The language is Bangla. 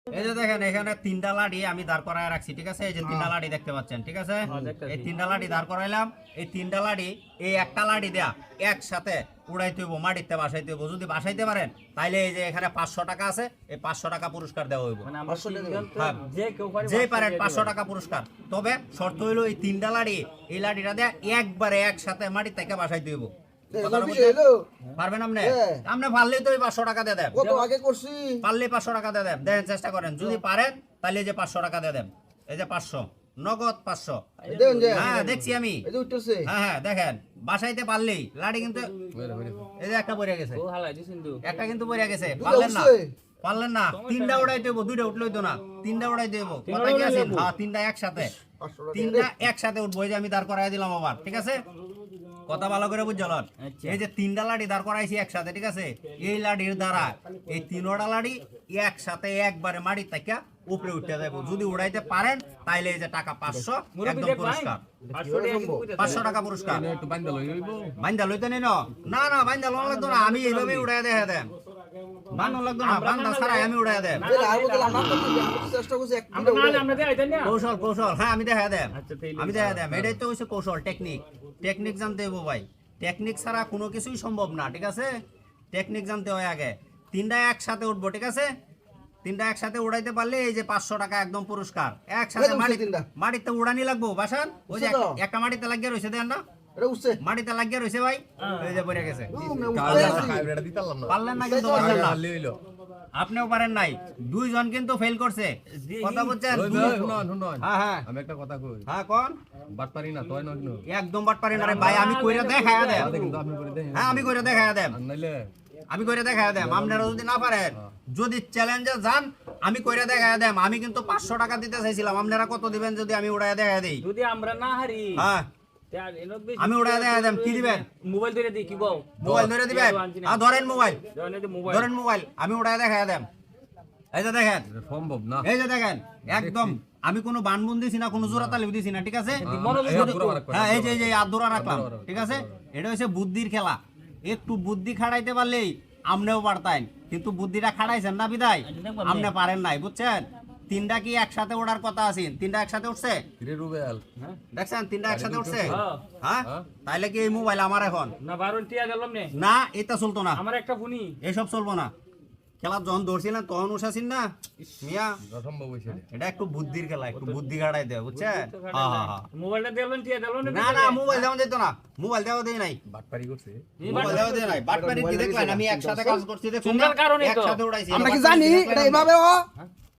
এই যে দেখেন এখানে তিনটা লাঠি আমি দাঁড় করায় রাখছি, ঠিক আছে? এই যে তিনটা লাঠি দেখতে পাচ্ছেন, ঠিক আছে? এই তিনটা লাঠি দাঁড় করাইলাম। এই তিনটা লাঠি এই একটা লাঠি দেয়া একসাথে উড়াইতে হইব, মাটিতে বাসাইতে হইব। যদি বাসাইতে পারেন তাইলে এই যে এখানে 500 টাকা আছে, এই 500 টাকা পুরস্কার দেওয়া হইব। যে পারেন 500 টাকা পুরস্কার। তবে শর্ত হইলো এই তিনটা লাঠি, এই লাঠিটা দেয়া একবারে একসাথে মাটি থেকে বাসাইতে হইব। পারবেন আপনি? আপনি পারলেই তো 500 টাকা দিয়ে দেন। পারলে 500 টাকা দিয়ে দেন, দেখেন চেষ্টা করেন। যদি পারেন তাহলে এই যে 500 টাকা দিয়ে দেন। এই যে 500 নগদ 500। হ্যাঁ দেখছি আমি। হ্যাঁ হ্যাঁ দেখেন বাসাইতে পারলেই লাঠি কিন্তু এই যে একটা পড়ে গেছে, একটা কিন্তু পড়ে গেছে। পারলেন না তিনটা উড়াইতে হইব, দুইটা উঠলে হইতো না, তিনটা উড়াইতে হইব। কথা কি আছে? হ্যাঁ তিনটা একসাথে, তিনটা একসাথে উঠবো। এই যে আমি দাঁড় করাই দিলাম আবার, ঠিক আছে? কথা ভালো করে বুঝলেন? এই যে তিনটা লাঠি দাঁড় করাইছি একসাথে, ঠিক আছে? এই লাঠির দ্বারা এই তিনটা লাঠি একসাথে একবারে মাটি থেকে উপরে উঠতে যাবো। যদি উড়াইতে পারেন তাইলে এই যে টাকা 500 একদম পুরস্কার। 500 টাকা পুরস্কার। বাইন্দা লইতে নেই না, না বাইন্দা লোন লাগতো না, আমি এইভাবে উড়াই দেখা দেন। বান্ধা লাগতো না, বান্ধা ছাড়াই আমি উড়াই দেন। কৌশল কৌশল, হ্যাঁ আমি দেখা দেন, আমি দেখা দেন। এটাই তো হচ্ছে কৌশল, টেকনিক জানতে হইব ভাই। টেকনিক ছাড়া কোনো কিছুই সম্ভব না, ঠিক আছে? টেকনিক জানতে হয় আগে। তিনটা একসাথে উঠবো, ঠিক আছে? তিনটা একসাথে উড়াইতে পারলে এই যে 500 টাকা একদম পুরস্কার। একসাথে মাটিতে উড়ানি লাগবো বাসান। ওই যে একটা মাটিতে লাগিয়ে রয়েছে, দেন না মাটিতে লাগিয়ে রয়েছে ভাই, এই যে পড়ে গেছে। পারলেন না কিন্তু, আপনিও পারেন নাই। দুইজন কিন্তু ফেল করছে, কথা বলছেন? হ্যাঁ হ্যাঁ আমি একটা কথা কই। হ্যাঁ কোন? বাটপারি না তোই না, একদম বাটপারি না রে ভাই। আমি কইরা দেখায়া দেন। হ্যাঁ আমি কইরা দেখায়া দেন, আমি কইরা দেখায়া দেন। আপনারা যদি না পারেন, যদি চ্যালেঞ্জে যান, আমি কইরা দেখায়া দেন। আমি কিন্তু 500 টাকা দিতে চাইছিলাম, আপনারা কত দিবেন যদি আমি উড়াইয়া দেখায়া দেই? যদি আমরা না হারি, হ্যাঁ আমি উড়াইয়া দেখায়া দেন। কি দিবেন? মোবাইল ধরে দিই, কি বল? মোবাইল ধরে দিবেন? হ্যাঁ ধরেন মোবাইল, ধরেন মোবাইল, আমি উড়াইয়া দেখায়া দেন। এই যে দেখেন সম্ভব না, এই যে দেখেন একদম আমি কোনো বানবুন দিছি না, কোনো জোড়া তালিম দিছি না, ঠিক আছে? হ্যাঁ এই যে আদরা রাখলাম, ঠিক আছে? এটা হচ্ছে বুদ্ধির খেলা। একটু বুদ্ধি খাড়াইতে পারলেই আমনেও পারতেন, কিন্তু বুদ্ধিটা খাড়াইছেন না বিদায় আমনে পারেন নাই, বুঝছেন? তিনটা কি একসাথে ওঠার কথা আছে? তিনটা একসাথে উঠছে, দেখছেন? তিনটা একসাথে উঠছে। হ্যাঁ তাইলে কি এই মোবাইল আমার এখন না? এটা চলতো না, আমার একটা ফোনই, এসব চলবো না। খেলা যখন ধরছিলেন তখন উঠাছিন না মিয়া, এটা একটু বুদ্ধির খেলা, একটু বুদ্ধি খাটাই দেয়, বুঝছেন? না না মোবাইল দেওয়া যেত না, মোবাইল দেওয়া দেয় নাই, বাটপারি করছে। মোবাইল দেওয়া দেয় নাই, বাটপারি কি দেখলেন? আমি একসাথে কাজ করছি, একসাথে উঠাইছি। আমরা কি জানি এটা এইভাবে